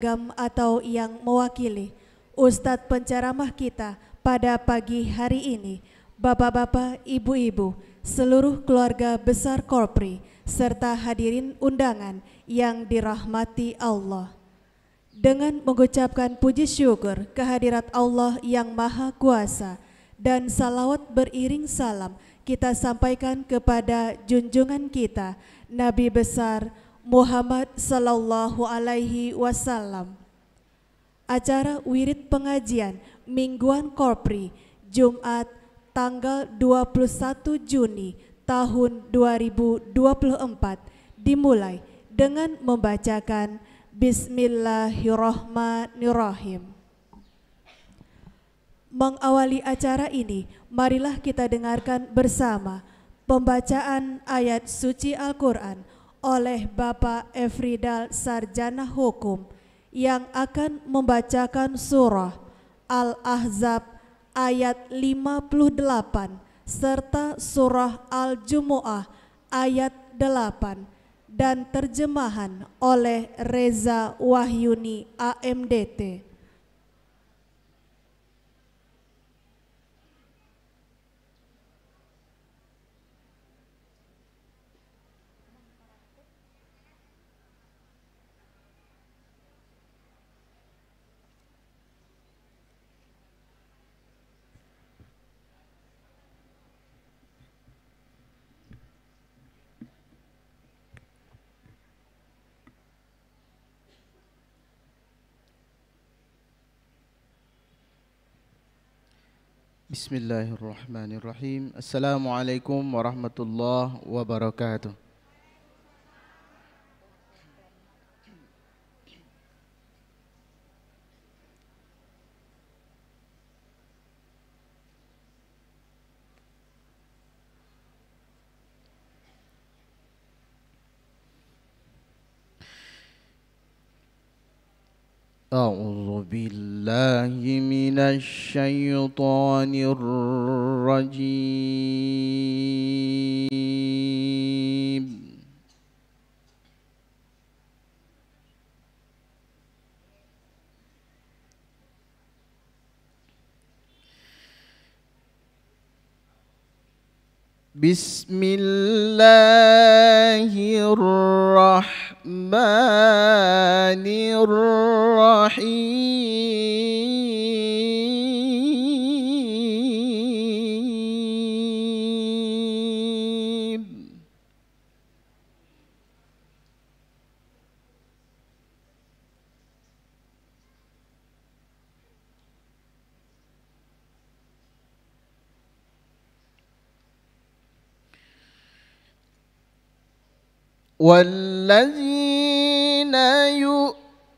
penyergam atau yang mewakili Ustadz penceramah kita pada pagi hari ini, Bapak-bapak, Ibu-ibu, seluruh keluarga besar Korpri, serta hadirin undangan yang dirahmati Allah. Dengan mengucapkan puji syukur kehadirat Allah yang Maha Kuasa dan salawat beriring salam kita sampaikan kepada junjungan kita Nabi besar Muhammad sallallahu alaihi wasallam. Acara wirid pengajian mingguan Korpri Jumat tanggal 21 Juni tahun 2024 dimulai dengan membacakan Bismillahirrahmanirrahim. Mengawali acara ini, marilah kita dengarkan bersama pembacaan ayat suci Al-Quran oleh Bapak Efridal Sarjana Hukum yang akan membacakan surah Al-Ahzab ayat 58 serta surah Al-Jumu'ah ayat 8 dan terjemahan oleh Reza Wahyuni AMDT. Bismillahirrahmanirrahim. Assalamualaikum warahmatullahi wabarakatuh. A'udzu billahi minasy syaithanir rajim. Bismillahirrahmanirrahim. وَالَّذِينَ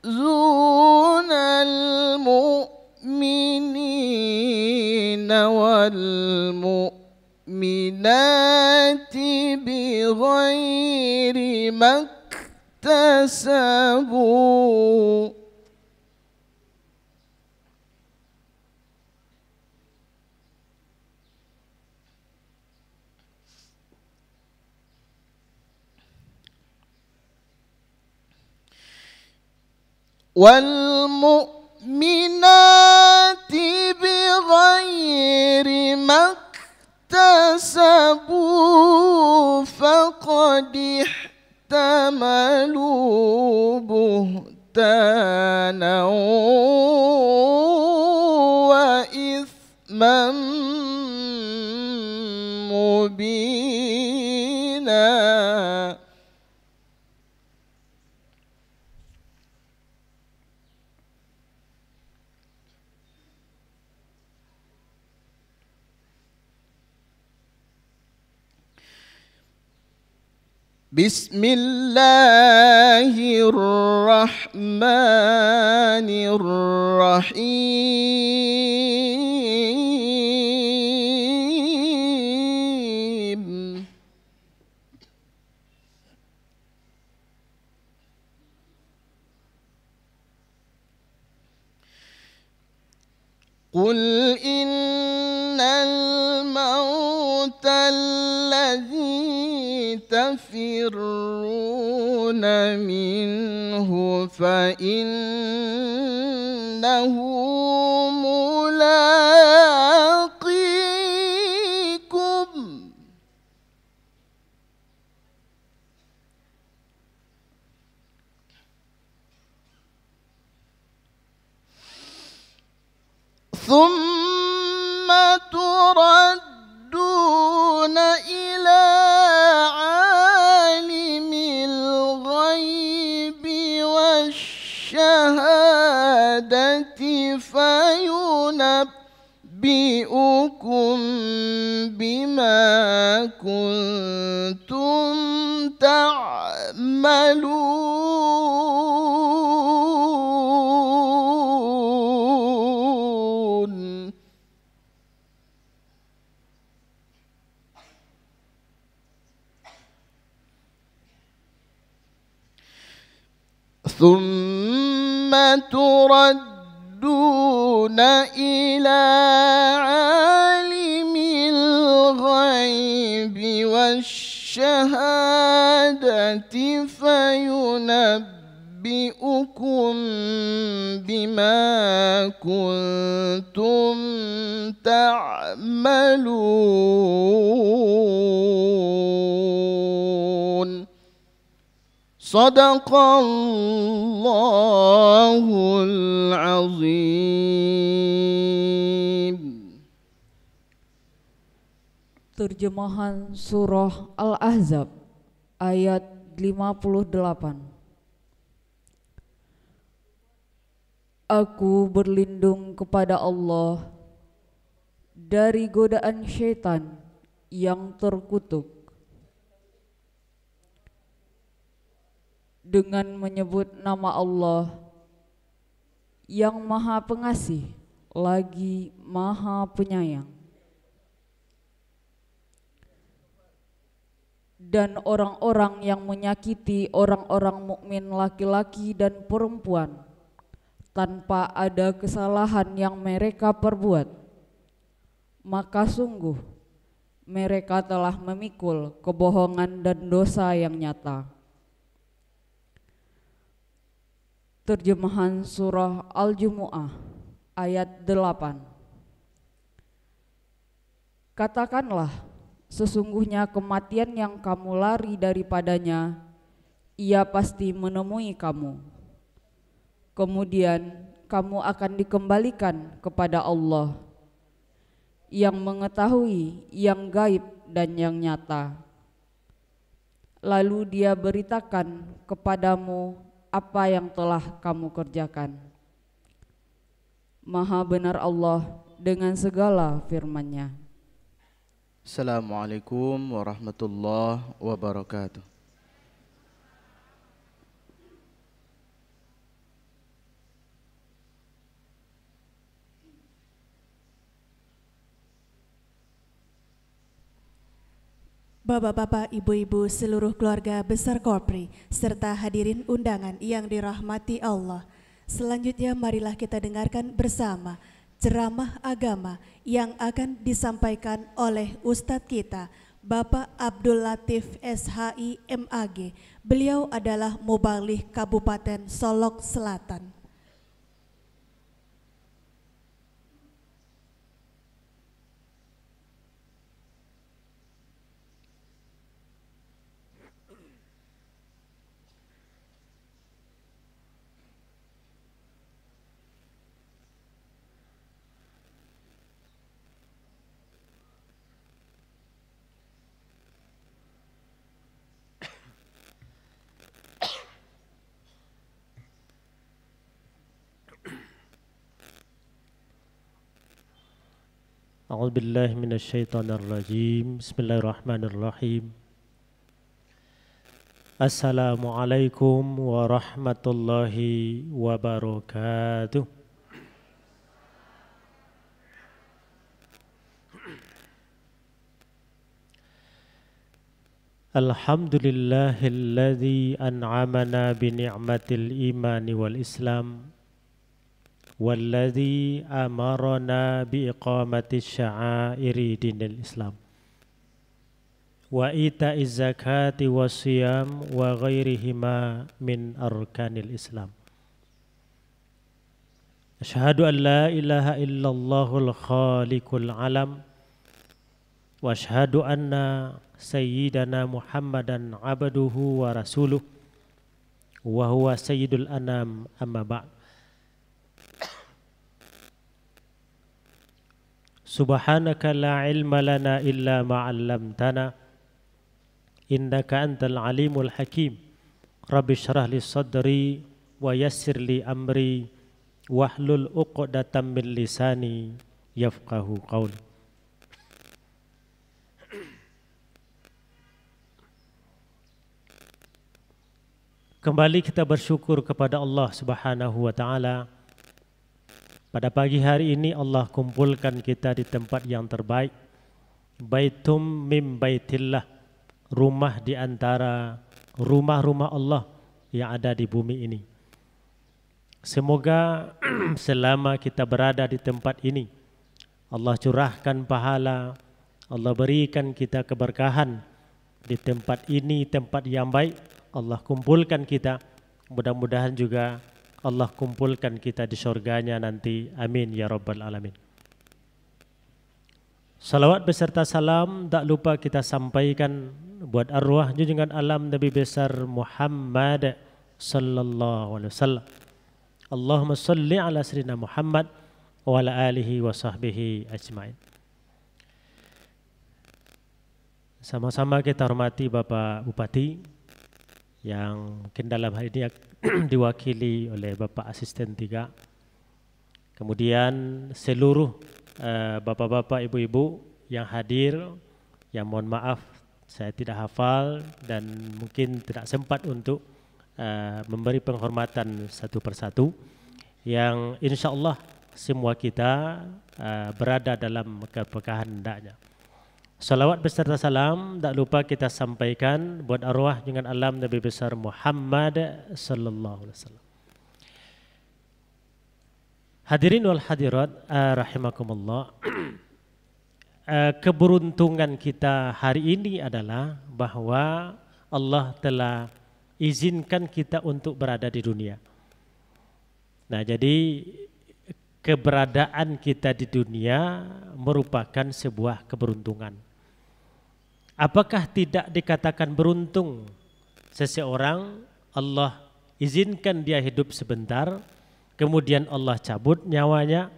يُؤْذُونَ الْمُؤْمِنِينَ وَالْمُؤْمِنَاتِ بِغَيْرِ مَا اكْتَسَبُوا وَالْمُؤْمِنَاتِ بِغَيْرِ مَا اكْتَسَبُوا فَقَدِ احْتَمَلُوا بُهْتَانًا وَإِثْمًا مُبِينًا. Bismillahirrahmanirrahim. Qul innal mauta alladzi tafirrun منه فإنه ملاقيكم ثم تردون إلى عالم الغيب والشهادة فينبئكم بما كنتم تعملون ثم تردون إلى عالم الغيب والشهادة فينبئكم بما كنتم تعملون Sadaqallahul azim. Terjemahan Surah Al-Ahzab ayat 58. Aku berlindung kepada Allah dari godaan syaitan yang terkutuk dengan menyebut nama Allah yang Maha Pengasih lagi Maha Penyayang. Dan orang-orang yang menyakiti orang-orang mukmin laki-laki dan perempuan tanpa ada kesalahan yang mereka perbuat, maka sungguh mereka telah memikul kebohongan dan dosa yang nyata. Terjemahan Surah Al-Jumu'ah ayat 8. Katakanlah, sesungguhnya kematian yang kamu lari daripadanya, ia pasti menemui kamu. Kemudian kamu akan dikembalikan kepada Allah yang mengetahui yang gaib dan yang nyata. Lalu Dia beritakan kepadamu apa yang telah kamu kerjakan. Maha benar Allah dengan segala firman-Nya. Assalamualaikum warahmatullahi wabarakatuh. Bapak-bapak, ibu-ibu, seluruh keluarga besar Korpri, serta hadirin undangan yang dirahmati Allah. Selanjutnya marilah kita dengarkan bersama ceramah agama yang akan disampaikan oleh Ustadz kita, Bapak Abdul Latif SHI MAG. Beliau adalah Mubaligh Kabupaten Solok Selatan. A'udzu billahi minasyaitonir rajim. Bismillahirrahmanirrahim. Assalamualaikum warahmatullahi wabarakatuh. Alhamdulillahilladzi an'amana bi ni'matil imani wal islam walladzi amarna bi iqamati sya'airi dinil Islam. wa ita'iz zakati wasiyam wa ghairihima min arkanil Islam. Asyhadu an la ilaha illallahul khaliqul alam wa asyhadu anna sayyidana Muhammadan abduhu wa rasuluh wa huwa sayyidul anam amma ba'd. Subhanaka la ilma lana illa ma 'allamtana innaka antal alimul hakim. Rabbi shrah li sadri wa yassir li amri wahlul 'uqdatam min lisani yafqahu qawli. Kembali kita bersyukur kepada Allah Subhanahu wa taala. Pada pagi hari ini Allah kumpulkan kita di tempat yang terbaik, Baitum mim baitillah, rumah di antara rumah-rumah Allah yang ada di bumi ini. Semoga selama kita berada di tempat ini Allah curahkan pahala, Allah berikan kita keberkahan di tempat ini, tempat yang baik. Allah kumpulkan kita, mudah-mudahan juga Allah kumpulkan kita di surganya nanti. Amin ya rabbal alamin. Salawat beserta salam tak lupa kita sampaikan buat arwah junjungan alam Nabi besar Muhammad sallallahu alaihi wasallam. Allahumma salli ala sayyidina Muhammad wa ala alihi wa sahbihi ajmain. Sama-sama kita hormati Bapak Bupati yang mungkin dalam hal ini diwakili oleh Bapak Asisten 3. Kemudian seluruh bapak-bapak, ibu-ibu yang hadir, yang mohon maaf saya tidak hafal dan mungkin tidak sempat untuk memberi penghormatan satu persatu, yang insya Allah semua kita berada dalam keberkahan hendaknya. Salawat beserta salam tak lupa kita sampaikan buat arwah junjungan alam Nabi besar Muhammad sallallahu alaihi wasallam. Hadirin wal hadirat rahimakumullah. Keberuntungan kita hari ini adalah bahwa Allah telah izinkan kita untuk berada di dunia. Nah, jadi keberadaan kita di dunia merupakan sebuah keberuntungan. Apakah tidak dikatakan beruntung seseorang Allah izinkan dia hidup sebentar, kemudian Allah cabut nyawanya,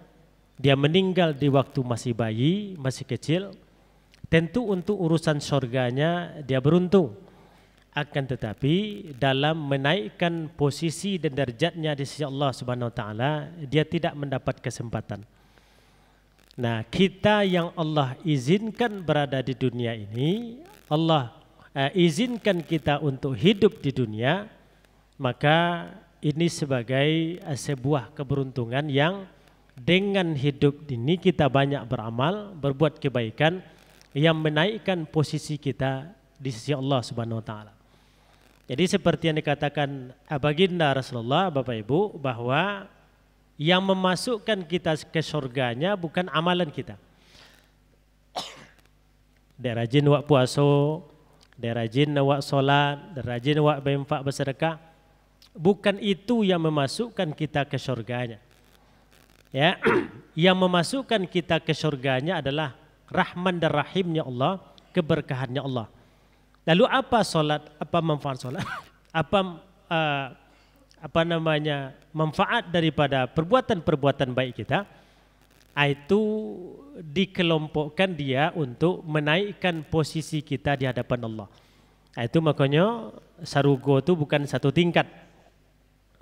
dia meninggal di waktu masih bayi, masih kecil? Tentu untuk urusan surganya dia beruntung. Akan tetapi dalam menaikkan posisi dan derajatnya di sisi Allah Subhanahu wa taala, dia tidak mendapat kesempatan. Nah, kita yang Allah izinkan berada di dunia ini, Allah izinkan kita untuk hidup di dunia, maka ini sebagai sebuah keberuntungan yang dengan hidup ini kita banyak beramal, berbuat kebaikan yang menaikkan posisi kita di sisi Allah Subhanahu wa taala. Jadi seperti yang dikatakan baginda Rasulullah, Bapak Ibu, bahwa yang memasukkan kita ke surganya bukan amalan kita. Dia rajin wak puasa, dia rajin wak solat, dia rajin wak berinfak bersedekah. Bukan itu yang memasukkan kita ke surganya. Ya, yang memasukkan kita ke surganya adalah rahman dan rahimnya Allah, keberkahannya Allah. Lalu apa solat? Apa manfaat solat? Apa namanya manfaat daripada perbuatan-perbuatan baik kita? Itu dikelompokkan dia untuk menaikkan posisi kita di hadapan Allah. Itu makanya sarugo itu bukan satu tingkat.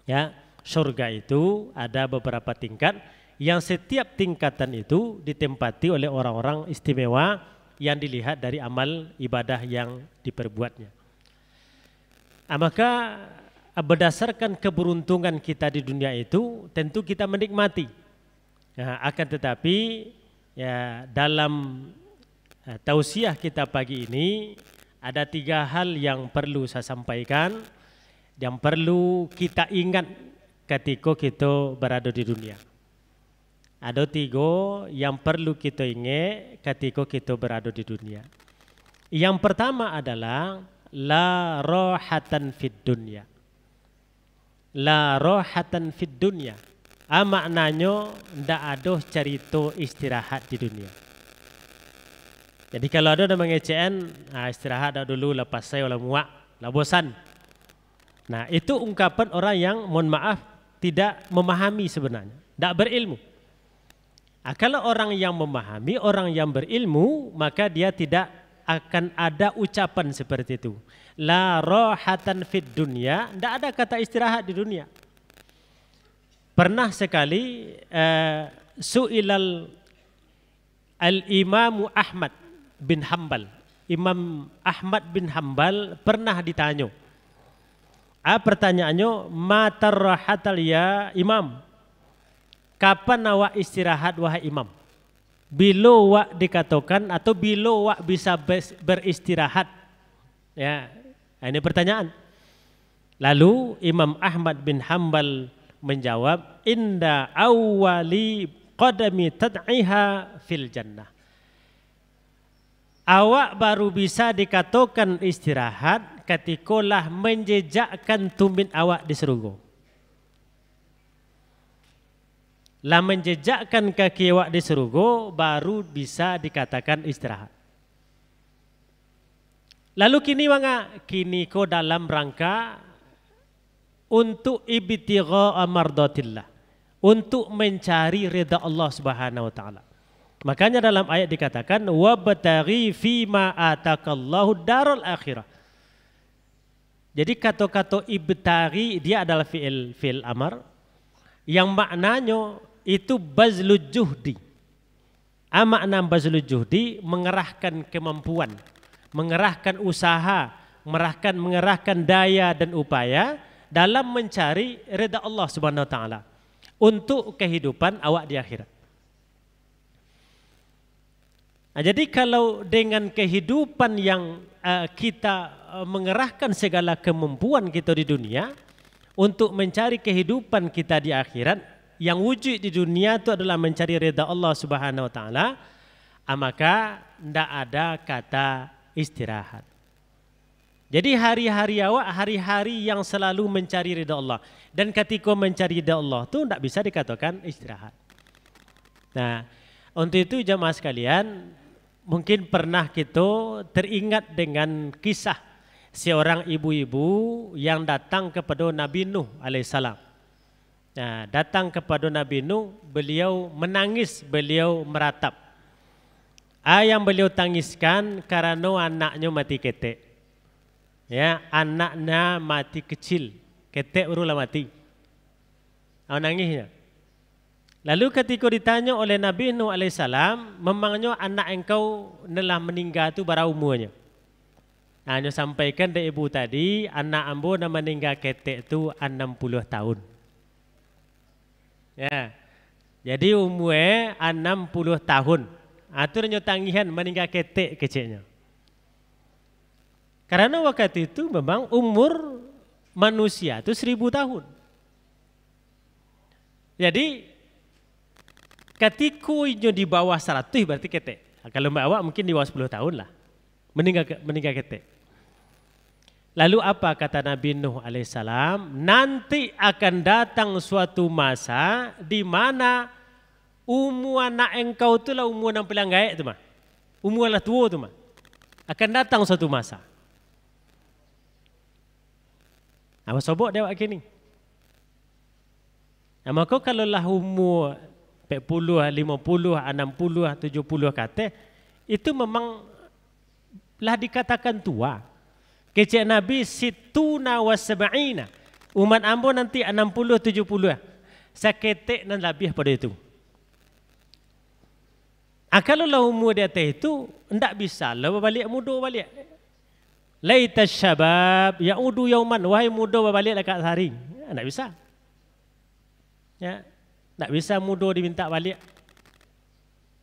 Ya, surga itu ada beberapa tingkat yang setiap tingkatan itu ditempati oleh orang-orang istimewa yang dilihat dari amal ibadah yang diperbuatnya. Maka berdasarkan keberuntungan kita di dunia itu tentu kita menikmati. Ya, akan tetapi ya, dalam tausiah kita pagi ini ada 3 hal yang perlu saya sampaikan, yang perlu kita ingat ketika kita berada di dunia. Ada 3 yang perlu kita ingat ketika kita berada di dunia. Yang pertama adalah la rohatan fid dunya. La rohatan fid dunya. Maknanya ndak ada cerita istirahat di dunia. Jadi kalau ada yang mengecehan, istirahat dah dulu, lepas saya lah muak, lah bosan. Nah itu ungkapan orang yang mohon maaf tidak memahami sebenarnya, tidak berilmu. Kalau orang yang memahami, orang yang berilmu, maka dia tidak akan ada ucapan seperti itu. La rohatan fid dunya, tidak ada kata istirahat di dunia. Pernah sekali su'ilal al-Imam Ahmad bin Hanbal. Imam Ahmad bin Hanbal pernah ditanya. Pertanyaannya, matar rahatal ya imam. Kapan awak istirahat wahai imam? Bila awak dikatakan atau bila awak bisa beristirahat? Ya, ini pertanyaan. Lalu Imam Ahmad bin Hanbal menjawab, inda awwali qadami tad'iha fil jannah. Awak baru bisa dikatakan istirahat ketikalah menjejakkan tumit awak di surga. Lah menjejakkan kaki awak di surga baru bisa dikatakan istirahat. Lalu kini manga? Kini ko dalam rangka untuk ibtigha mardatillah, untuk mencari ridha Allah Subhanahu wa taala. Makanya dalam ayat dikatakan wabtaghi fima atakallahu darul akhirah. Jadi kata-kata ibtaghi dia adalah fi'il amar yang maknanya itu bazlul juhdi. Makna bazlul juhdi mengerahkan kemampuan, mengerahkan usaha, mengerahkan daya dan upaya dalam mencari ridha Allah Subhanahu wa taala untuk kehidupan awak di akhirat. Nah, jadi kalau dengan kehidupan yang kita mengerahkan segala kemampuan kita di dunia untuk mencari kehidupan kita di akhirat, yang wujud di dunia itu adalah mencari ridha Allah Subhanahu wa taala, maka tidak ada kata istirahat. Jadi hari-hari awak hari-hari yang selalu mencari ridha Allah, dan ketika mencari ridha Allah itu tidak bisa dikatakan istirahat. Nah, untuk itu jamaah sekalian, mungkin pernah kita teringat dengan kisah seorang ibu-ibu yang datang kepada Nabi Nuh alaihissalam. Nah, datang kepada Nabi Nuh, beliau menangis, beliau meratap. Yang beliau tangiskan karena anaknya mati ketek. Ya, anaknya mati kecil, ketek barulah mati. Nangisnya. Lalu ketika ditanya oleh Nabi Nuh alaihissalam, memangnya anak engkau telah meninggal itu berapa umurnya? Hanya sampaikan dari ibu tadi, anak ambo yang meninggal ketek itu 60 tahun. Ya, jadi umurnya 60 tahun. Aturnya tangihan meninggal ketek kecilnya. Karena waktu itu memang umur manusia itu 1000 tahun. Jadi ketika inyo di bawah 100 berarti ketek. Kalau mbak awak mungkin di bawah 10 tahun lah meninggal ketek. Lalu apa kata Nabi Nuh alaihissalam? Nanti akan datang suatu masa di mana umur anak engkau itulah umur yang paling gaek tu mah. Umur lah tua tu mah. Akan datang suatu masa. Apa sobok dia awak kini? Maka kalau lah umur 40, 50, 60, 70 kata, itu memang lah dikatakan tua. Kecik Nabi situna wa sab'ina. Umat ambo nanti 60, 70. Saketek dan lebih pada itu. Kalau lah umur di atas itu, tidak bisa lah balik muda balik. Laita syabab ya'udu yauman, wahai muda balik dekat sehari. Tidak bisa. Ya. Tak bisa muda diminta balik.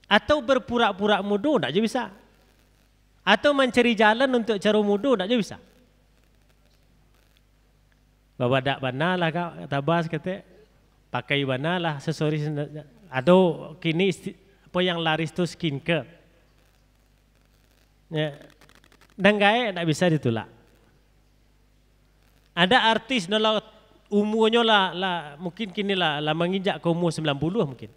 Atau berpura-pura muda, tak je bisa. Atau mencari jalan untuk cara muda, tak je bisa. Bawa dak banalah kau tabas kata, pakai banalah aksesoris. Atau kini apa yang laris tu skincare. Ya. Dan gaek tak bisa ditolak. Ada artis nolak umurnya lah mungkin kini lah menginjak ke umur 90 mungkin.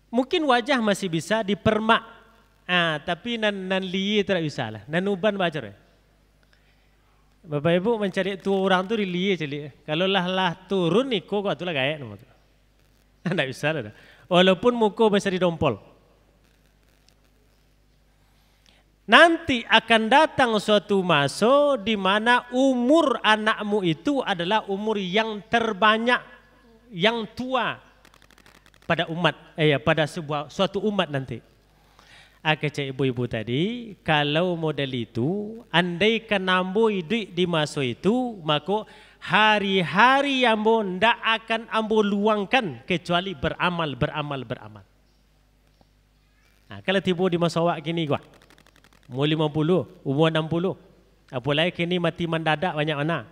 Mungkin wajah masih bisa dipermak. Tapi nan liye tak bisa lah. Nan uban baca. Bapak Ibu mencari tu orang tu di liye cili. Kalau lah turun niko kau tu lah gaek nomor tu. Tak bisa lah. Walaupun muka bisa didompol. Nanti akan datang suatu masa di mana umur anakmu itu adalah umur yang terbanyak, yang tua pada umat, pada suatu umat nanti. Kata ibu-ibu tadi, kalau model itu, andaikan ambo hidup di masa itu, maka hari-hari ambo ndak akan ambo luangkan kecuali beramal. Kalau tiba di masa awak gini gua. Umur 50, umur 60. Apalagi kini mati mendadak banyak mana?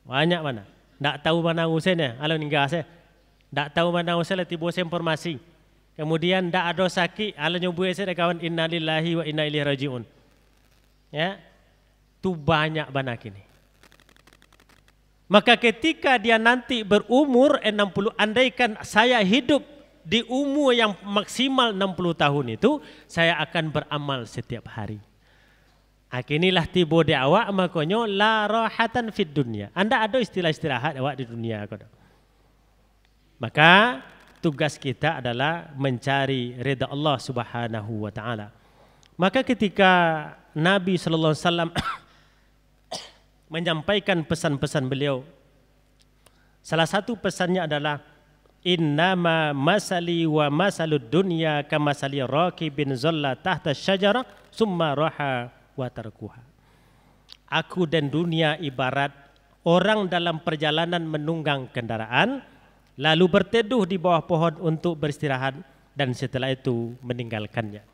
Banyak mana? Tak tahu mana usaha alam ninggal saya. Tak tahu mana usaha tiba informasi. Kemudian tak ada sakit, alam nyobu saya kawan innalillahi wa inna ilaihi rajiun. Ya. Tu banyak banyak kini. Maka ketika dia nanti berumur 60, andaikan saya hidup di umur yang maksimal 60 tahun itu, saya akan beramal setiap hari. Kinilah tiba di awak, makanya la rahatan fid dunia. Anda ada istilah istirahat awak di dunia. Maka tugas kita adalah mencari ridha Allah Subhanahu wa taala. Maka ketika Nabi sallallahu alaihi wasallam menyampaikan pesan-pesan beliau, salah satu pesannya adalah innama masali wa masalud dunya kamasali rakibin zalla tahta syajara summa raha wa tarkuha. Aku dan dunia ibarat orang dalam perjalanan menunggang kendaraan lalu berteduh di bawah pohon untuk beristirahat dan setelah itu meninggalkannya.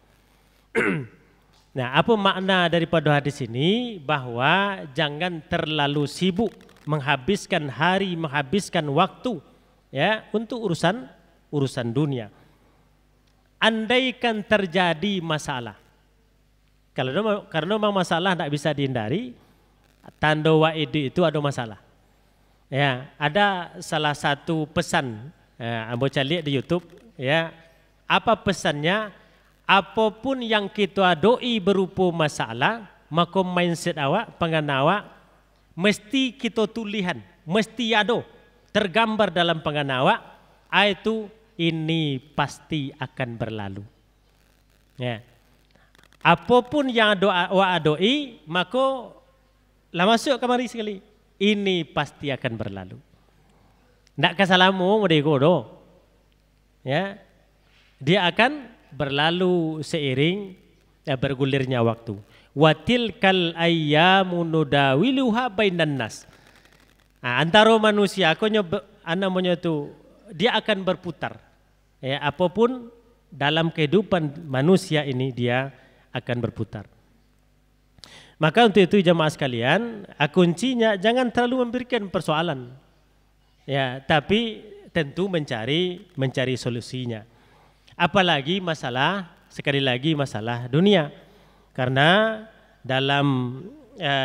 Nah, apa makna daripada hadis ini? Bahwa jangan terlalu sibuk menghabiskan hari, menghabiskan waktu ya untuk urusan dunia. Andaikan terjadi masalah, karena memang masalah tidak bisa dihindari, tanda wa'id itu ada masalah. Ya, ada salah satu pesan, ambo lihat di YouTube, ya, apa pesannya? Apapun yang kita doi berupa masalah, maka mindset awak, pangan awak, mesti kita tulihan, mesti ada tergambar dalam pangan awak, itu ini pasti akan berlalu. Ya. Apapun yang awak doi, maka lah masuk kemari sekali. Ini pasti akan berlalu. Ndak kesalamu mereka do. Ya. Dia akan berlalu seiring bergulirnya waktu. Watilkal ayyamu nudawiluha bainan nas. Antara manusia, namanya itu dia akan berputar. Ya, apapun dalam kehidupan manusia ini dia akan berputar. Maka untuk itu jamaah sekalian, kuncinya jangan terlalu memberikan persoalan. Ya, tapi tentu mencari solusinya. Apalagi masalah, sekali lagi masalah dunia. Karena dalam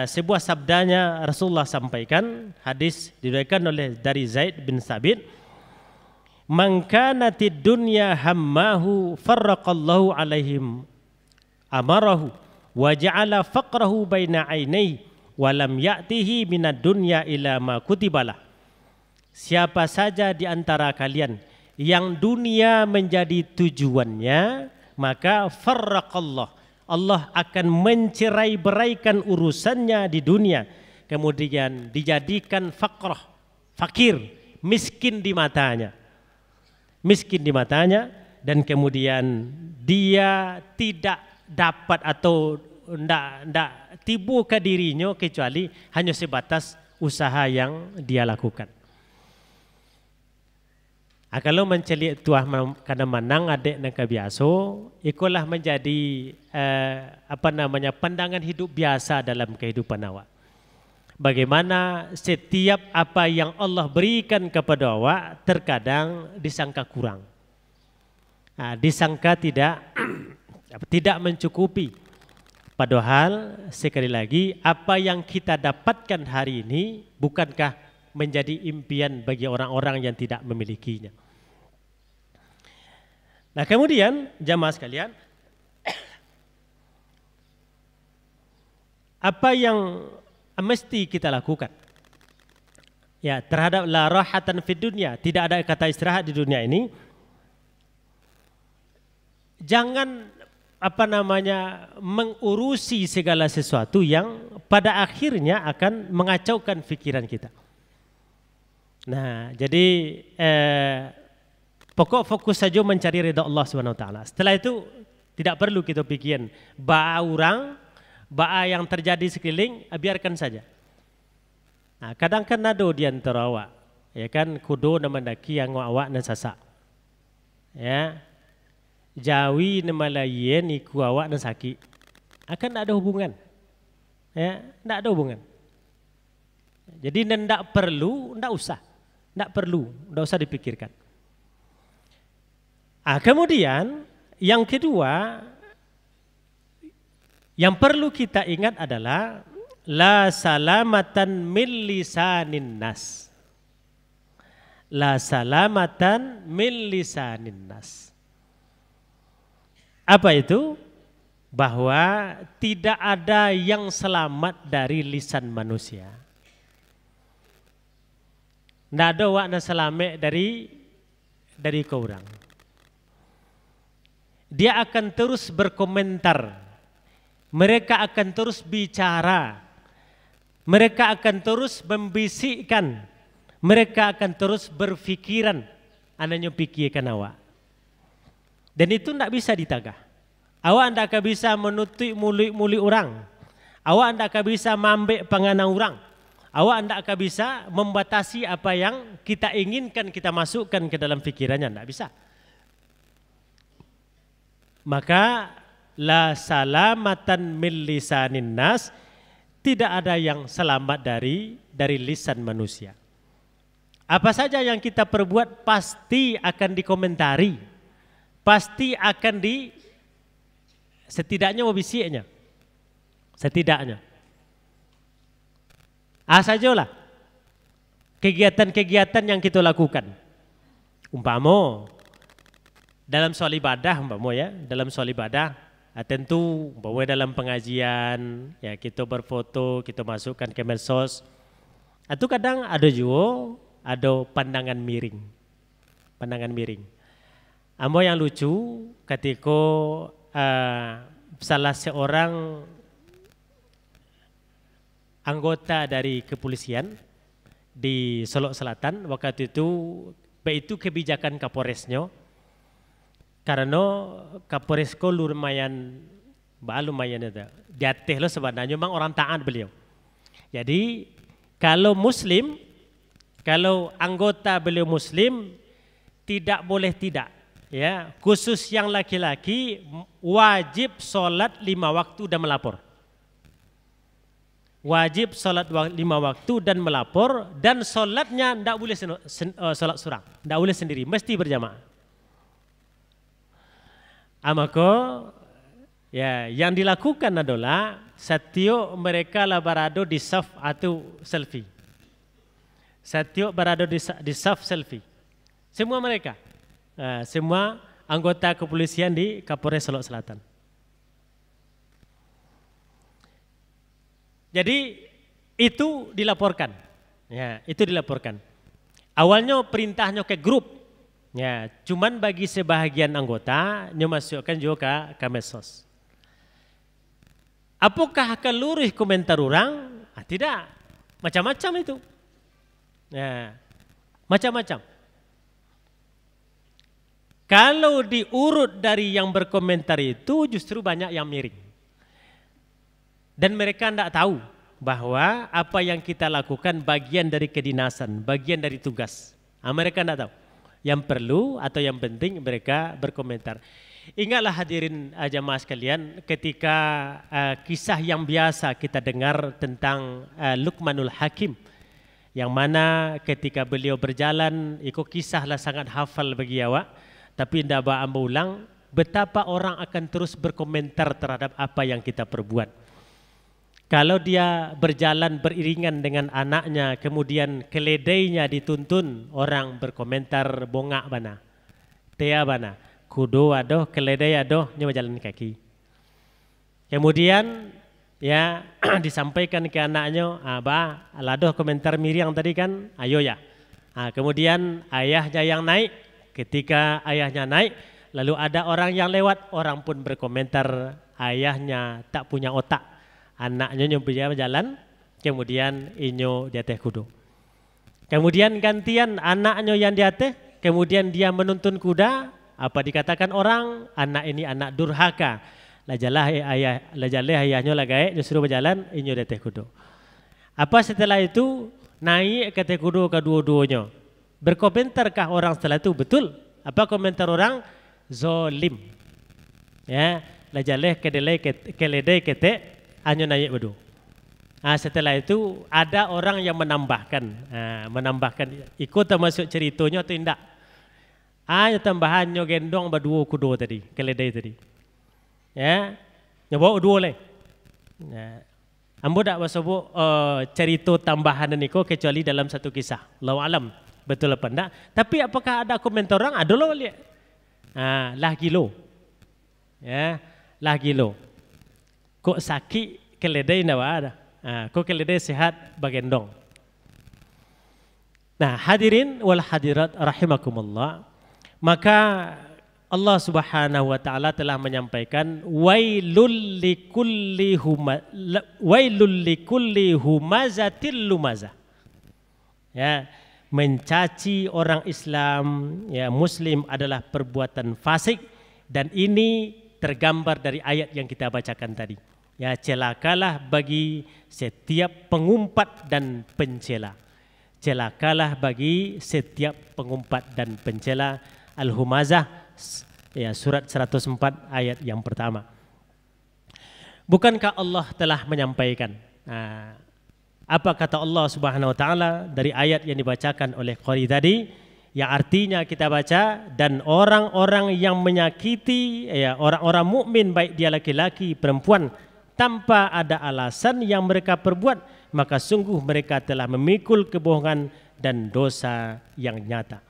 sebuah sabdanya Rasulullah sampaikan, hadis diriwayatkan oleh dari Zaid bin Sabit, man kanatid dunya hammahu farraqallahu alaihim amarahu wa ja'ala faqrahu baina ainaihi wa lam ya'tihi minad dunya ila ma kutibalah. Siapa saja di antara kalian yang dunia menjadi tujuannya, maka farraqallah, Allah akan mencerai-beraikan urusannya di dunia, kemudian dijadikan faqrah, fakir, miskin di matanya, dan kemudian dia tidak dapat atau tidak tibu ke dirinya kecuali hanya sebatas usaha yang dia lakukan. Kalau mencelik tuah karena menang adik dan kebiasa, ikulah menjadi pandangan hidup biasa dalam kehidupan awak. Bagaimana setiap apa yang Allah berikan kepada awak terkadang disangka kurang, disangka tidak mencukupi. Padahal sekali lagi apa yang kita dapatkan hari ini bukankah menjadi impian bagi orang-orang yang tidak memilikinya. Nah kemudian jamaah sekalian, apa yang mesti kita lakukan? Ya, terhadap la rahatan fid dunya, tidak ada kata istirahat di dunia ini. Jangan mengurusi segala sesuatu yang pada akhirnya akan mengacaukan pikiran kita. Nah, jadi pokok fokus saja mencari ridha Allah Subhanahu wa taala. Setelah itu tidak perlu kita pikirin ba'a orang, ba'a yang terjadi sekeliling, biarkan saja. Nah, kadang kan ada di antara awak, ya kan, kudo na mendaki yang awak na sasak. Ya. Jawi na malayen iku awak na sakit. Akan tak ada hubungan. Ya, tak ada hubungan. Jadi tidak perlu, tidak usah. Tidak perlu, tidak usah dipikirkan. Kemudian yang kedua yang perlu kita ingat adalah la salamatan min lisanin nas. La salamatan min lisanin nas. Apa itu? Bahwa tidak ada yang selamat dari lisan manusia. Tidak ada wakna selamat dari kau orang. Dia akan terus berkomentar. Mereka akan terus bicara. Mereka akan terus membisikkan. Mereka akan terus berfikiran. Anaknya pikirkan awak. Dan itu tidak bisa ditagah. Awak tidak akan bisa menutup mulut orang. Awak tidak akan bisa mengambil panganan orang. Awak tidak akan bisa membatasi apa yang kita inginkan kita masukkan ke dalam fikirannya. Tidak bisa. Maka la salamatan min lisanin nas, tidak ada yang selamat dari lisan manusia. Apa saja yang kita perbuat pasti akan dikomentari, pasti akan setidaknya membisiknya, setidaknya. Sajalah kegiatan-kegiatan yang kita lakukan. Umpama dalam soal ibadah, dalam soal ibadah, tentu bahwa dalam pengajian, ya kita berfoto, kita masukkan ke medsos. Atau kadang ada juga ada pandangan miring, Amo yang lucu ketika salah seorang anggota dari kepolisian di Solok Selatan waktu itu kebijakan Kapolresnya. Karena Kapolresko lumayan itu. Jatih lo sebenarnya memang orang taat beliau. Jadi kalau Muslim, kalau anggota beliau Muslim tidak boleh tidak, ya khusus yang laki-laki wajib sholat 5 waktu dan melapor. Wajib sholat 5 waktu dan melapor, dan sholatnya tidak boleh sholat surang, tidak boleh sendiri, mesti berjamaah. Maka ya yang dilakukan adalah setiap mereka lah berada di saf atau selfie. Setiap berada di saf selfie. Semua mereka, semua anggota kepolisian di Kapolres Solok Selatan. Jadi itu dilaporkan, ya itu dilaporkan. Awalnya perintahnya ke grup, ya cuman bagi sebahagian anggota masukkan juga ke medsos. Apakah akan luruh komentar orang? Tidak, macam-macam itu, ya macam-macam. Kalau diurut dari yang berkomentar itu justru banyak yang miring. Dan mereka tidak tahu bahwa apa yang kita lakukan bagian dari kedinasan, bagian dari tugas. Mereka tidak tahu. Yang perlu atau yang penting mereka berkomentar. Ingatlah hadirin jamaah sekalian, ketika kisah yang biasa kita dengar tentang Luqmanul Hakim, yang mana ketika beliau berjalan, itu kisahlah sangat hafal bagi awak, tapi tidak bawa ulang. betapa orang akan terus berkomentar terhadap apa yang kita perbuat. Kalau dia berjalan beriringan dengan anaknya, kemudian keledainya dituntun, orang berkomentar bongak bana, tea bana, kudo adoh, keledai adoh, nyawa jalan kaki. Kemudian ya disampaikan ke anaknya, ba, aladoh komentar Miriam tadi kan, ayo ya. Kemudian ayahnya yang naik, ketika ayahnya naik, lalu ada orang yang lewat, orang pun berkomentar ayahnya tak punya otak, anaknya nyoba jalan, kemudian inyo di atas kuda. Kemudian gantian anaknya yang di atas, kemudian dia menuntun kuda, apa dikatakan orang, anak ini anak durhaka. Lajalah ayahnya lagai, suruh berjalan, inyo di atas kuda. Apa setelah itu naik ke atas kuda kedua-duanya? Berkomentarkah orang setelah itu? Betul. Apa komentar orang? Zolim. Ya, lajalah keledai ketek, anyo naik bedu. Setelah itu ada orang yang menambahkan, ikut termasuk ceritanya atau tidak. Tambahannya gendong berdua kuda tadi, keledai tadi. Ya, nyoba dua le. Ya. Ambo tak masuk cerita tambahan ini kok kecuali dalam satu kisah. Allahu alam betul apa enggak? Tapi apakah ada komentar orang? Ada loh lihat. Lah gilo. Ya, lah gilo. Kok sakit keledai ndak ada. Kok keledai sehat bagendong. Nah, hadirin wal hadirat rahimakumullah. Maka Allah Subhanahu wa taala telah menyampaikan wailul likulli humazatil lumazah. Ya, mencaci orang Islam, ya muslim adalah perbuatan fasik, dan ini tergambar dari ayat yang kita bacakan tadi. Ya, celakalah bagi setiap pengumpat dan pencela. Celakalah bagi setiap pengumpat dan pencela. Al-Humazah, ya, surat 104 ayat yang pertama. Bukankah Allah telah menyampaikan apa kata Allah Subhanahu wa taala dari ayat yang dibacakan oleh qari tadi, yang artinya kita baca, dan orang-orang yang menyakiti, ya, orang-orang mukmin baik dia laki-laki perempuan tanpa ada alasan yang mereka perbuat, maka sungguh mereka telah memikul kebohongan dan dosa yang nyata.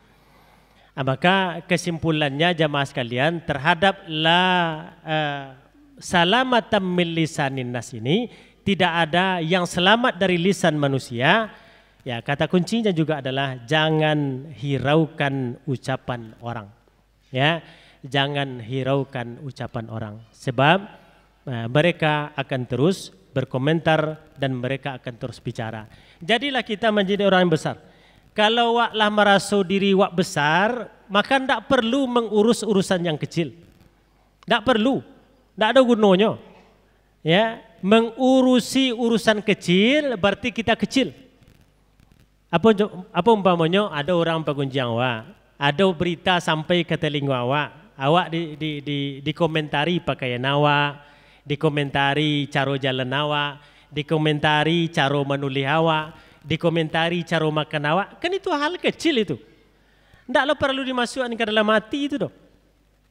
Maka kesimpulannya jamaah sekalian terhadap salamatan min lisanin nas ini, tidak ada yang selamat dari lisan manusia. Ya, kata kuncinya juga adalah jangan hiraukan ucapan orang. Ya, jangan hiraukan ucapan orang, sebab mereka akan terus berkomentar dan mereka akan terus bicara. Jadilah kita menjadi orang yang besar. Kalau waklah merasa diri wak besar, maka tidak perlu mengurus urusan yang kecil. Tidak perlu, tidak ada gunanya. Ya, mengurusi urusan kecil berarti kita kecil. Apa umpamanya ada orang pengunjung awak, ada berita sampai ke telinga awak dikomentari pakaian awak, dikomentari cara jalan awak, dikomentari cara menulis awak, dikomentari cara makan awak, kan itu hal kecil itu. Tidak lo perlu dimasukkan ke dalam hati itu dong.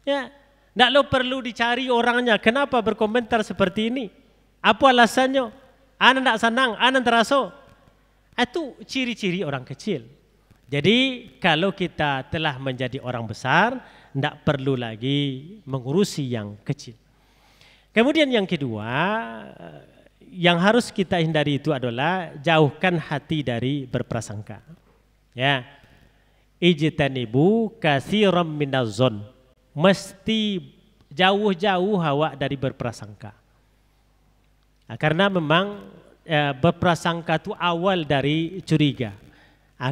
Ya, tidak lo perlu dicari orangnya. Kenapa berkomentar seperti ini? Apa alasannya? Anak tidak senang, anak terasa. Itu ciri-ciri orang kecil. Jadi kalau kita telah menjadi orang besar, tidak perlu lagi mengurusi yang kecil. Kemudian yang kedua, yang harus kita hindari itu adalah jauhkan hati dari berprasangka. Ya, ijtanibu katsiran minazzon, mesti jauh-jauh awak dari berprasangka. Karena memang berprasangka itu awal dari curiga.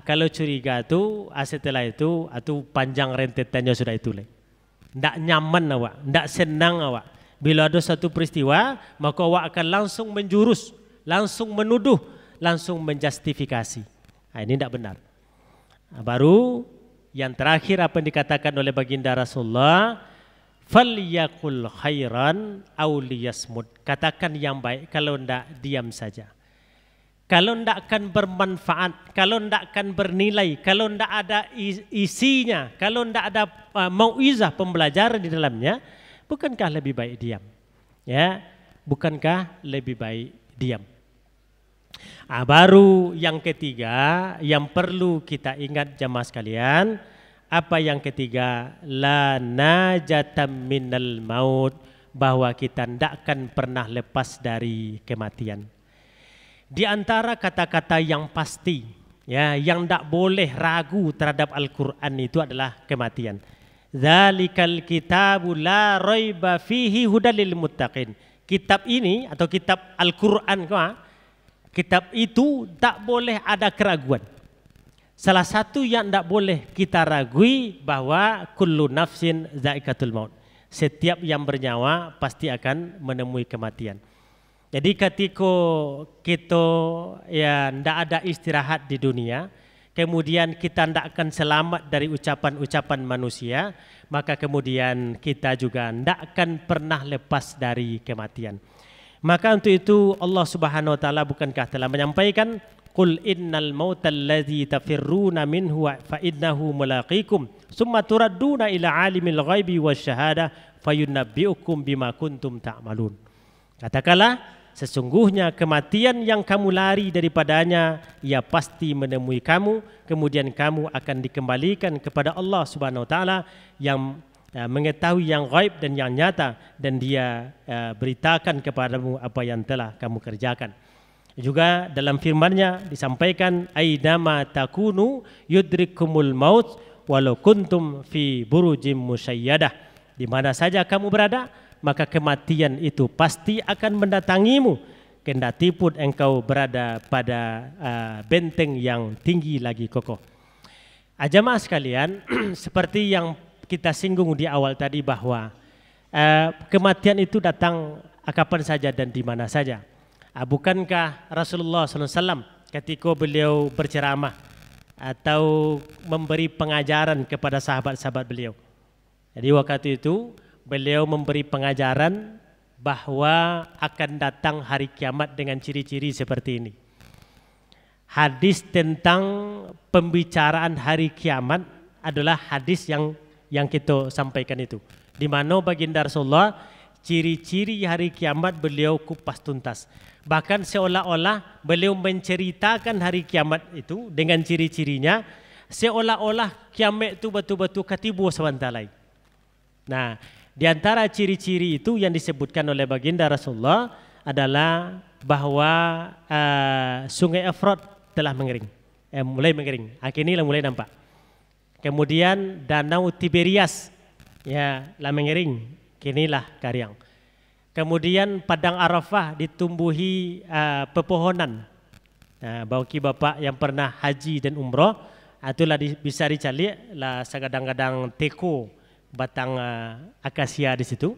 Kalau curiga itu setelah itu panjang rentetannya sudah itu. Tidak nyaman awak, tidak senang awak. Bila ada satu peristiwa, maka awak akan langsung menjurus, langsung menuduh, langsung menjustifikasi. Ini tidak benar. Baru yang terakhir apa yang dikatakan oleh baginda Rasulullah, falyakul khairan aw liyasmut. Katakan yang baik, kalau tidak diam saja. kalau tidak akan bermanfaat, kalau tidak akan bernilai, kalau tidak ada isinya, kalau tidak ada mauizah pembelajaran di dalamnya, bukankah lebih baik diam? Ya, bukankah lebih baik diam? Baru yang ketiga yang perlu kita ingat jamaah sekalian, apa yang ketiga? La najatam minal maut, bahwa kita tidak akan pernah lepas dari kematian. Di antara kata-kata yang pasti, ya, yang tidak boleh ragu terhadap Al-Quran itu adalah kematian. Zalikal kitabu la raiba fihi hudal lil muttaqin. Kitab ini atau kitab Al-Quran, kitab itu tak boleh ada keraguan. Salah satu yang tidak boleh kita ragui bahwa kullu nafsin zaikatul maut. Setiap yang bernyawa pasti akan menemui kematian. Jadi ketika kita ya tidak ada istirahat di dunia, kemudian kita tidak akan selamat dari ucapan-ucapan manusia, maka kemudian kita juga tidak akan pernah lepas dari kematian. Maka untuk itu Allah Subhanahu wa taala bukankah telah menyampaikan qul innal mautal ladzi tafirruna minhu fa innahu mulaqikum summa turadduna ila alimil ghaibi wasyahadah fayunabbiukum bima kuntum ta'malun. Katakanlah, sesungguhnya kematian yang kamu lari daripadanya, ia pasti menemui kamu, kemudian kamu akan dikembalikan kepada Allah Subhanahu wa taala yang mengetahui yang gaib dan yang nyata, dan dia beritakan kepadamu apa yang telah kamu kerjakan. Juga dalam firman-Nya disampaikan aidama takunu yudrikumul maut walau kuntum fi burujim musayyadah. Di mana saja kamu berada, maka kematian itu pasti akan mendatangimu, kendati pun engkau berada pada benteng yang tinggi lagi kokoh. Jamaah sekalian, seperti yang kita singgung di awal tadi bahwa kematian itu datang kapan saja dan di mana saja. Bukankah Rasulullah SAW ketika beliau berceramah atau memberi pengajaran kepada sahabat-sahabat beliau, jadi waktu itu beliau memberi pengajaran bahwa akan datang hari kiamat dengan ciri-ciri seperti ini. Hadis tentang pembicaraan hari kiamat adalah hadis yang kita sampaikan itu, di mana baginda Rasulullah ciri-ciri hari kiamat beliau kupas tuntas. Bahkan seolah-olah beliau menceritakan hari kiamat itu dengan ciri-cirinya, seolah-olah kiamat itu betul-betul katibu sebentalai. Nah, di antara ciri-ciri itu yang disebutkan oleh baginda Rasulullah adalah bahwa sungai Efrat telah mengering, mulai mengering. Akhirnya mulai nampak. Kemudian danau Tiberias ya lah mengering, kinilah kariang. Kemudian padang Arafah ditumbuhi pepohonan. Bagi bapak yang pernah haji dan umrah, itulah bisa dicari lah kadang-kadang teko batang akasia di situ.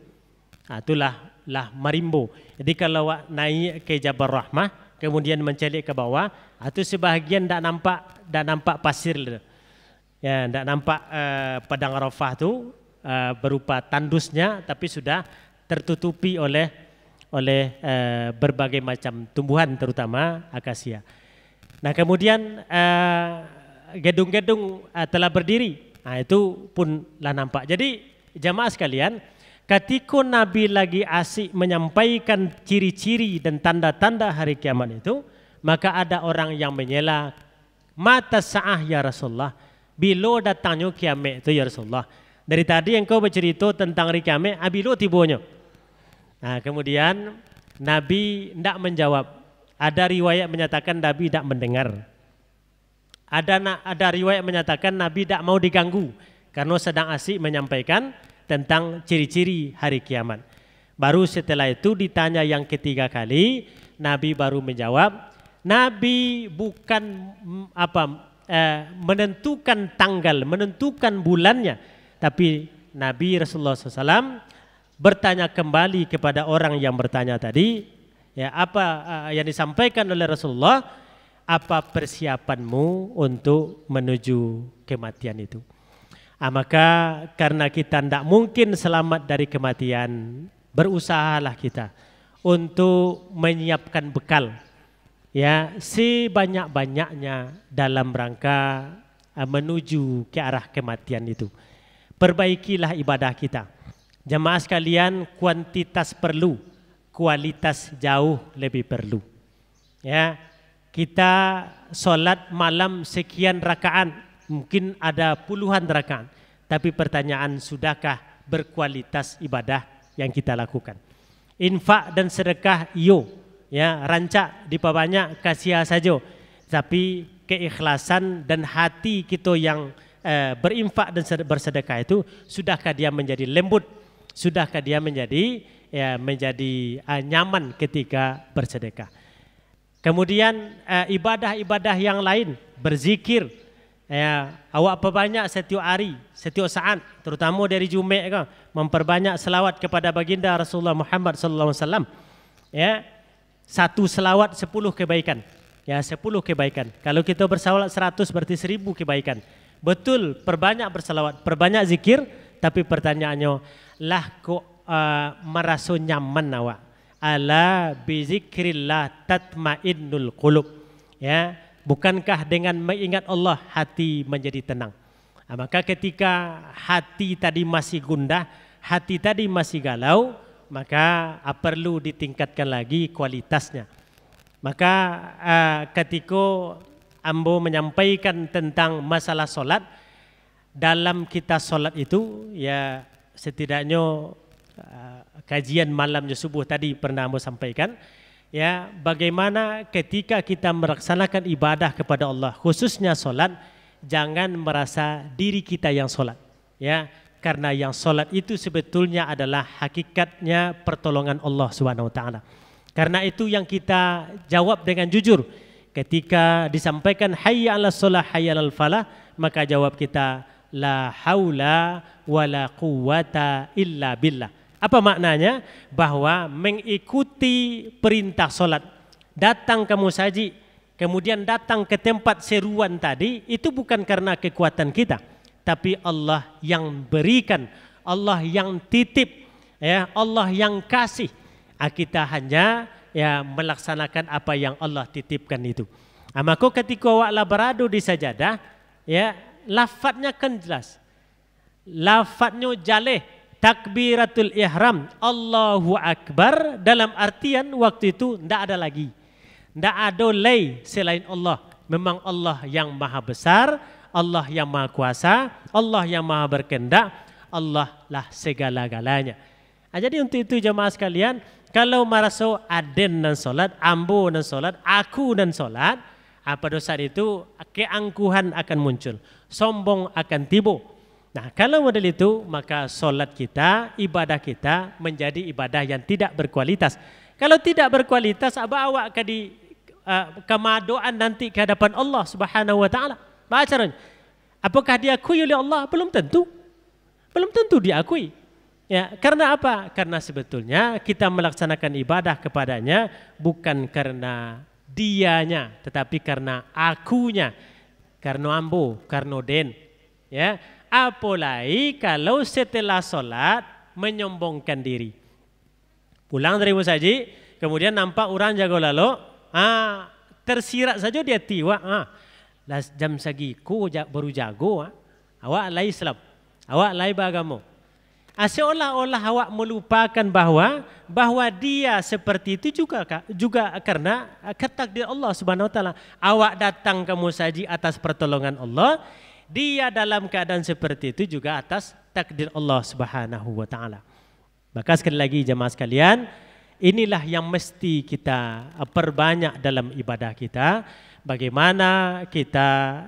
Itulah marimbo. Jadi kalau naik ke Jabal Rahmah kemudian mencari ke bawah, itu sebahagian tak nampak pasir. Ya, tak nampak padang Arafah tu berupa tandusnya, tapi sudah tertutupi oleh berbagai macam tumbuhan terutama akasia. Nah, kemudian gedung-gedung telah berdiri. Nah, itu pun lah nampak. Jadi jamaah sekalian, ketika Nabi lagi asik menyampaikan ciri-ciri dan tanda-tanda hari kiamat itu, maka ada orang yang menyela, mata sa'ah ya Rasulullah, bila datangnya kiamat itu ya Rasulullah. Dari tadi engkau bercerita tentang hari kiamat, bila tibonya. Nah, kemudian Nabi tidak menjawab. Ada riwayat menyatakan Nabi tidak mendengar. Ada riwayat menyatakan Nabi tidak mau diganggu karena sedang asik menyampaikan tentang ciri-ciri hari kiamat. Baru setelah itu ditanya yang ketiga kali, Nabi baru menjawab. Nabi bukan menentukan tanggal, menentukan bulannya, tapi Nabi Rasulullah SAW bertanya kembali kepada orang yang bertanya tadi, ya, apa yang disampaikan oleh Rasulullah, apa persiapanmu untuk menuju kematian itu. Maka karena kita tidak mungkin selamat dari kematian, berusahalah kita untuk menyiapkan bekal, ya sebanyak-banyaknya dalam rangka menuju ke arah kematian itu. Perbaikilah ibadah kita. Jemaah sekalian, kuantitas perlu, kualitas jauh lebih perlu. Ya, kita solat malam sekian rakaat, mungkin ada puluhan rakaat, tapi pertanyaan, sudahkah berkualitas ibadah yang kita lakukan? Infak dan sedekah, yo, ya, rancak diperbanyak, kasih saja, tapi keikhlasan dan hati kita yang berinfak dan bersedekah itu, sudahkah dia menjadi lembut? Sudahkah dia menjadi nyaman ketika bersedekah? Kemudian ibadah-ibadah yang lain, berzikir, awak perbanyak setiap hari, setiap saat, terutama dari Jumaat kan, memperbanyak selawat kepada baginda Rasulullah Muhammad sallallahu alaihi wasallam. Ya, satu selawat 10 kebaikan. Ya, 10 kebaikan. Kalau kita bersalawat 100 berarti 1000 kebaikan. Betul, perbanyak bersalawat, perbanyak zikir, tapi pertanyaannya, lah kok merasa nyaman awak? Ala bizikrillah tatmainnul qulub. Ya, bukankah dengan mengingat Allah hati menjadi tenang? Maka ketika hati tadi masih gundah, hati tadi masih galau, maka perlu ditingkatkan lagi kualitasnya. Maka ketika ambo menyampaikan tentang masalah solat, dalam kita solat itu, ya setidaknya kajian malamnya subuh tadi pernah ambo sampaikan, ya, bagaimana ketika kita melaksanakan ibadah kepada Allah, khususnya solat, jangan merasa diri kita yang solat, ya, karena yang solat itu sebetulnya adalah hakikatnya pertolongan Allah Subhanahu Wa Taala. Karena itu yang kita jawab dengan jujur ketika disampaikan hayya 'alas shalah hayya 'alal falah, maka jawab kita la haula wala quwata illa billah. Apa maknanya? Bahwa mengikuti perintah solat, datang ke musaji, kemudian datang ke tempat seruan tadi, itu bukan karena kekuatan kita, tapi Allah yang berikan, Allah yang titip, ya, Allah yang kasih. Kita hanya melaksanakan apa yang Allah titipkan itu. Maka ketika awaklah berada di sajadah, ya, lafadznya kan jelas, lafadznya jaleh, takbiratul ihram, Allahu Akbar, dalam artian waktu itu tidak ada lagi, tidak ada lay selain Allah. Memang Allah yang maha besar, Allah yang maha kuasa, Allah yang maha berkehendak, Allah lah segala-galanya. Jadi untuk itu jemaah sekalian, kalau merasa aden dan solat, ambo dan solat, aku dan solat, pada saat itu keangkuhan akan muncul, sombong akan tiba. Nah, kalau model itu, maka solat kita, ibadah kita menjadi ibadah yang tidak berkualitas. Kalau tidak berkualitas, awak di kemadoan nanti ke hadapan Allah Subhanahu Wa Taala. Bacaan, apakah diakui oleh Allah? Belum tentu, belum tentu diakui. Ya, karena apa? Karena sebetulnya kita melaksanakan ibadah kepadanya bukan karena dianya, tetapi karena akunya, karena ambo, karena den. Ya, apalagi kalau setelah solat menyombongkan diri, pulang dari musaji, kemudian nampak orang jago lalu, tersirat saja dia tiwa, jam segiku baru jago, awak lai Islam, awak lai beragama. Seolah-olah awak melupakan bahwa dia seperti itu juga karena takdir Allah Subhanahu Wa Taala. Awak datang ke musaji atas pertolongan Allah, dia dalam keadaan seperti itu juga atas takdir Allah Subhanahu Wa Taala. Maka sekali lagi jemaah sekalian, inilah yang mesti kita perbanyak dalam ibadah kita. Bagaimana kita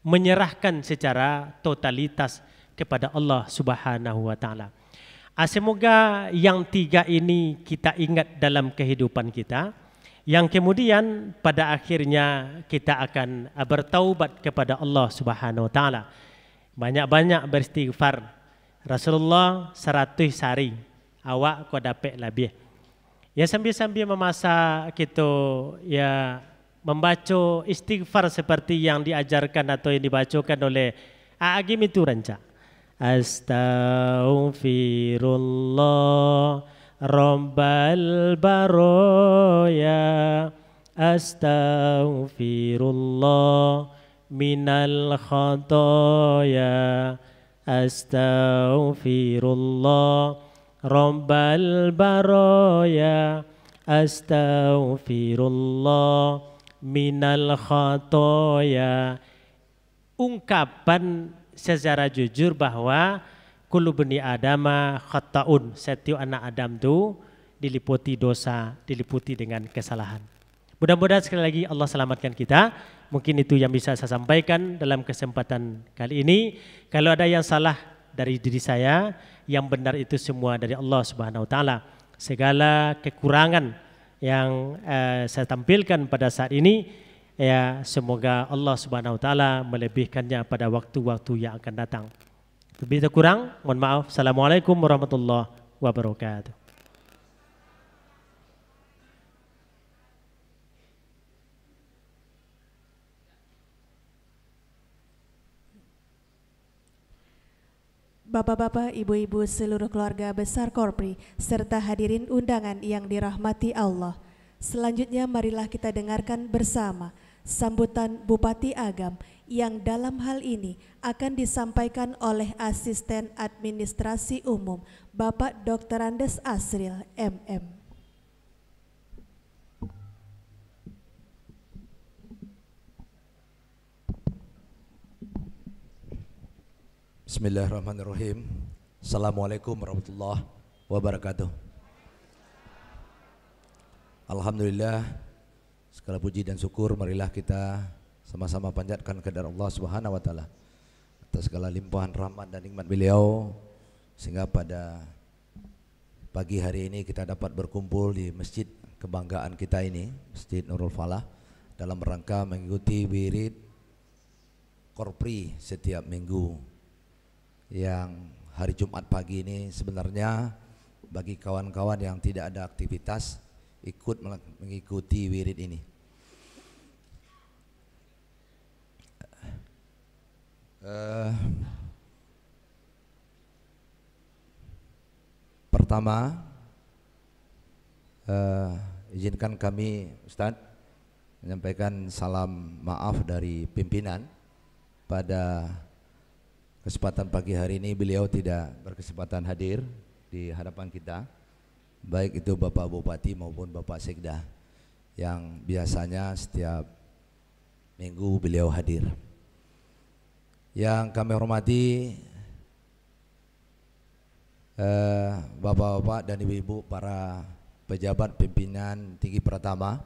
menyerahkan secara totalitas kepada Allah Subhanahu Wa Taala. Semoga yang tiga ini kita ingat dalam kehidupan kita, yang kemudian pada akhirnya kita akan bertaubat kepada Allah Subhanahu Wa Taala. Banyak-banyak beristighfar. Rasulullah 100 hari, awak kau dapat lebih. Ya, sambil-sambil memasak kita ya membaca istighfar seperti yang diajarkan atau yang dibacakan oleh Agim itu rancak. Astaghfirullah Rabbal Baroya astaghfirullah minal khatoya, astaghfirullah rabbal baraya, astaghfirullah minal khatoya. Ungkapan secara jujur bahwa kullu bani adama khata'un, setiap anak Adam itu diliputi dosa, diliputi dengan kesalahan. Mudah-mudahan sekali lagi Allah selamatkan kita. Mungkin itu yang bisa saya sampaikan dalam kesempatan kali ini. Kalau ada yang salah dari diri saya, yang benar itu semua dari Allah Subhanahu wa taala. Segala kekurangan yang saya tampilkan pada saat ini, ya semoga Allah Subhanahu wa taala melebihkannya pada waktu-waktu yang akan datang. Lebih kurang, mohon maaf. Assalamualaikum warahmatullahi wabarakatuh. Bapak-bapak, ibu-ibu, seluruh keluarga besar Korpri, serta hadirin undangan yang dirahmati Allah. Selanjutnya marilah kita dengarkan bersama sambutan Bupati Agam yang dalam hal ini akan disampaikan oleh Asisten Administrasi Umum Bapak Dr. Andes Asril MM. Bismillahirrahmanirrahim. Assalamualaikum warahmatullahi wabarakatuh. Alhamdulillah, segala puji dan syukur marilah kita sama-sama panjatkan kehadirat Allah Subhanahu wa taala atas segala limpahan rahmat dan nikmat beliau, sehingga pada pagi hari ini kita dapat berkumpul di masjid kebanggaan kita ini, Masjid Nurul Falah, dalam rangka mengikuti wirid Korpri setiap minggu. Yang hari Jumat pagi ini sebenarnya bagi kawan-kawan yang tidak ada aktivitas ikut mengikuti wirid ini. Pertama, izinkan kami Ustadz menyampaikan salam maaf dari pimpinan. Pada kesempatan pagi hari ini beliau tidak berkesempatan hadir di hadapan kita, baik itu Bapak Bupati maupun Bapak Sekda yang biasanya setiap minggu beliau hadir. Yang kami hormati Bapak-bapak dan Ibu-ibu para pejabat pimpinan tinggi pertama,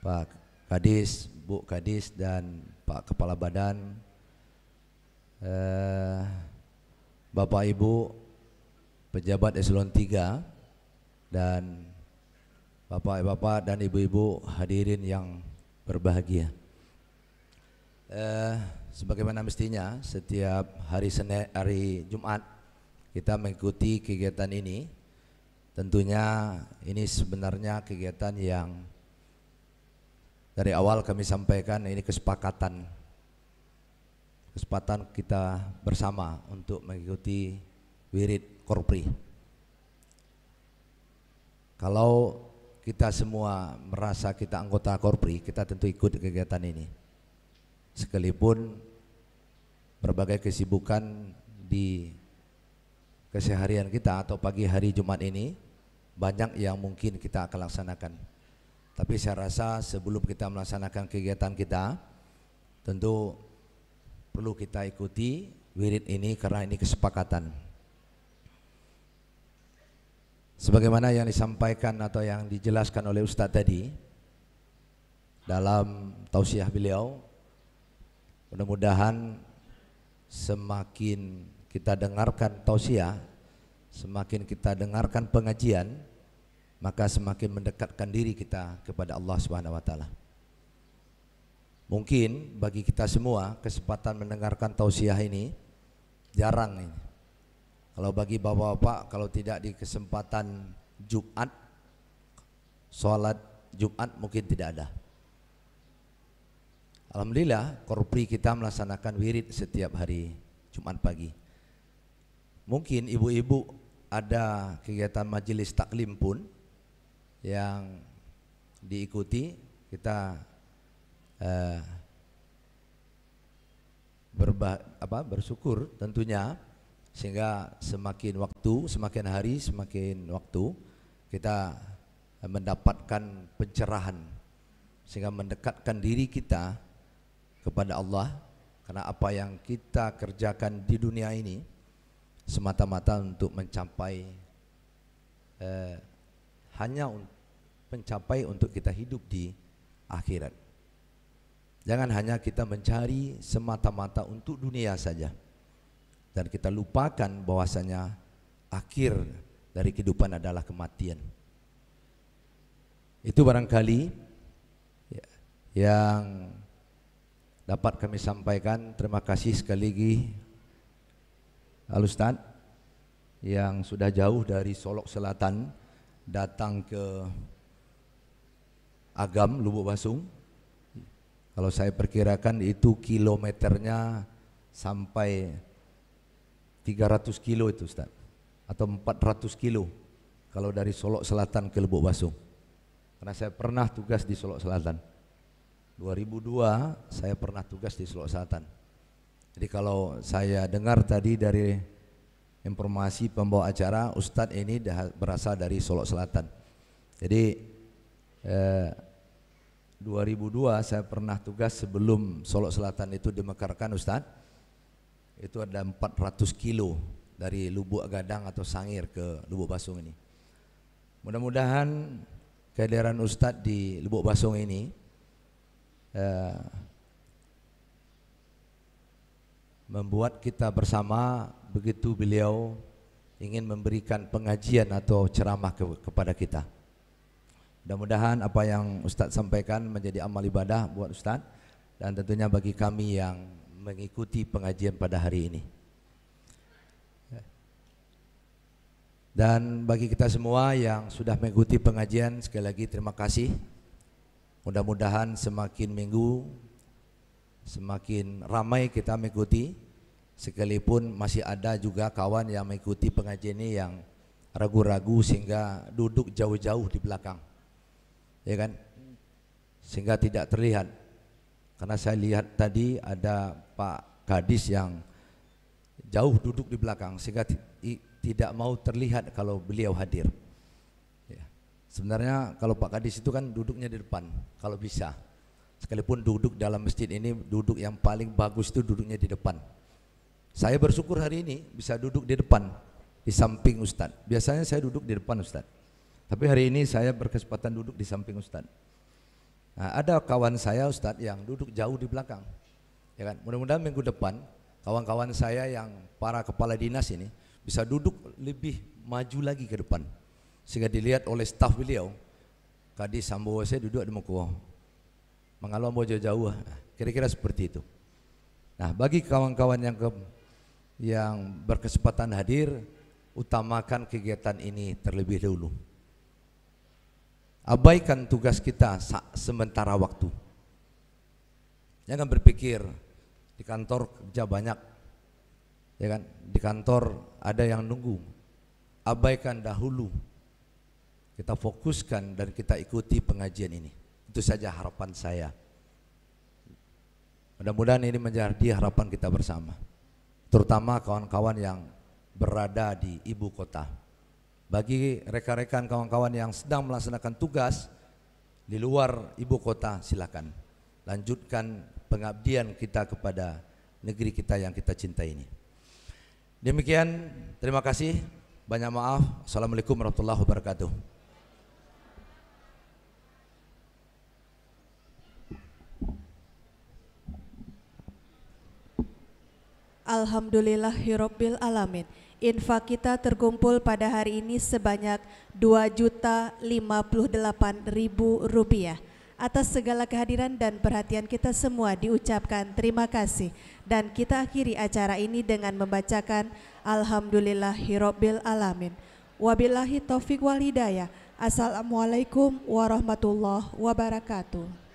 Pak Kadis, Bu Kadis dan Pak Kepala Badan, Bapak Ibu pejabat eselon 3 dan Bapak-bapak dan Ibu-ibu hadirin yang berbahagia. Sebagaimana mestinya setiap hari Senin, hari Jumat kita mengikuti kegiatan ini. Tentunya ini sebenarnya kegiatan yang dari awal kami sampaikan ini kesepakatan kita bersama untuk mengikuti wirid Korpri. Kalau kita semua merasa kita anggota Korpri, kita tentu ikut kegiatan ini. Sekalipun berbagai kesibukan di keseharian kita atau pagi hari Jumat ini banyak yang mungkin kita akan laksanakan. Tapi saya rasa sebelum kita melaksanakan kegiatan kita, tentu perlu kita ikuti wirid ini karena ini kesepakatan. Sebagaimana yang disampaikan atau yang dijelaskan oleh Ustadz tadi dalam tausiah beliau, mudah-mudahan semakin kita dengarkan tausiah, semakin kita dengarkan pengajian, maka semakin mendekatkan diri kita kepada Allah Subhanahu wa taala. Mungkin bagi kita semua kesempatan mendengarkan tausiah ini jarang ini. Kalau bagi bapak-bapak, kalau tidak di kesempatan Jumat, sholat Jumat mungkin tidak ada. Alhamdulillah Korpri kita melaksanakan wirid setiap hari Jumat pagi. Mungkin ibu-ibu ada kegiatan majelis taklim pun yang diikuti, kita bersyukur tentunya, sehingga semakin hari semakin waktu kita mendapatkan pencerahan, sehingga mendekatkan diri kita kepada Allah. Karena apa yang kita kerjakan di dunia ini semata-mata untuk mencapai mencapai untuk kita hidup di akhirat. Jangan hanya kita mencari semata-mata untuk dunia saja, dan kita lupakan bahwasanya akhir dari kehidupan adalah kematian. Itu barangkali yang dapat kami sampaikan. Terima kasih sekali lagi Al Ustaz yang sudah jauh dari Solok Selatan datang ke Agam, Lubuk Basung. Kalau saya perkirakan itu kilometernya sampai 300 kilo itu Ustaz, atau 400 kilo kalau dari Solok Selatan ke Lubuk Basung. Karena saya pernah tugas di Solok Selatan. 2002 saya pernah tugas di Solok Selatan. Jadi kalau saya dengar tadi dari informasi pembawa acara, Ustadz ini berasal dari Solok Selatan. Jadi 2002 saya pernah tugas sebelum Solok Selatan itu dimekarkan Ustadz. Itu ada 400 kilo dari Lubuk Gadang atau Sangir ke Lubuk Basung ini. Mudah-mudahan kehadiran Ustadz di Lubuk Basung ini membuat kita bersama, begitu beliau ingin memberikan pengajian atau ceramah kepada kita. Mudah-mudahan apa yang Ustadz sampaikan menjadi amal ibadah buat Ustadz, dan tentunya bagi kami yang mengikuti pengajian pada hari ini. Dan bagi kita semua yang sudah mengikuti pengajian, sekali lagi terima kasih. Mudah-mudahan semakin minggu semakin ramai kita mengikuti, sekalipun masih ada juga kawan yang mengikuti pengajian ini yang ragu-ragu sehingga duduk jauh-jauh di belakang, ya kan, sehingga tidak terlihat. Karena saya lihat tadi ada Pak Kadis yang jauh duduk di belakang sehingga tidak mau terlihat kalau beliau hadir. Ya. Sebenarnya kalau Pak Kadis itu kan duduknya di depan kalau bisa. Sekalipun duduk dalam masjid ini, duduk yang paling bagus itu duduknya di depan. Saya bersyukur hari ini bisa duduk di depan, di samping Ustadz. Biasanya saya duduk di depan Ustadz, tapi hari ini saya berkesempatan duduk di samping Ustadz. Nah, ada kawan saya Ustadz yang duduk jauh di belakang, ya kan. Mudah-mudahan minggu depan kawan-kawan saya yang para kepala dinas ini bisa duduk lebih maju lagi ke depan, sehingga dilihat oleh staf beliau. Kadis Sambo saya duduk di muka mengalami bojo jauh, kira-kira seperti itu. Nah, bagi kawan-kawan yang berkesempatan hadir, utamakan kegiatan ini terlebih dahulu. Abaikan tugas kita sementara waktu. Jangan berpikir di kantor kerja banyak, ya kan? Di kantor ada yang nunggu. Abaikan dahulu. Kita fokuskan dan kita ikuti pengajian ini. Itu saja harapan saya. Mudah-mudahan ini menjadi harapan kita bersama, terutama kawan-kawan yang berada di ibu kota. Bagi rekan-rekan kawan-kawan yang sedang melaksanakan tugas di luar ibu kota, silakan lanjutkan pengabdian kita kepada negeri kita yang kita cintai ini. Demikian, terima kasih, banyak maaf. Assalamualaikum warahmatullahi wabarakatuh. Alhamdulillahirabbil alamin. Infak kita terkumpul pada hari ini sebanyak Rp2.058.000. Atas segala kehadiran dan perhatian kita semua diucapkan terima kasih, dan kita akhiri acara ini dengan membacakan Alhamdulillahirabbil alamin. Wabillahi taufik wal hidayah. Assalamualaikum warahmatullahi wabarakatuh.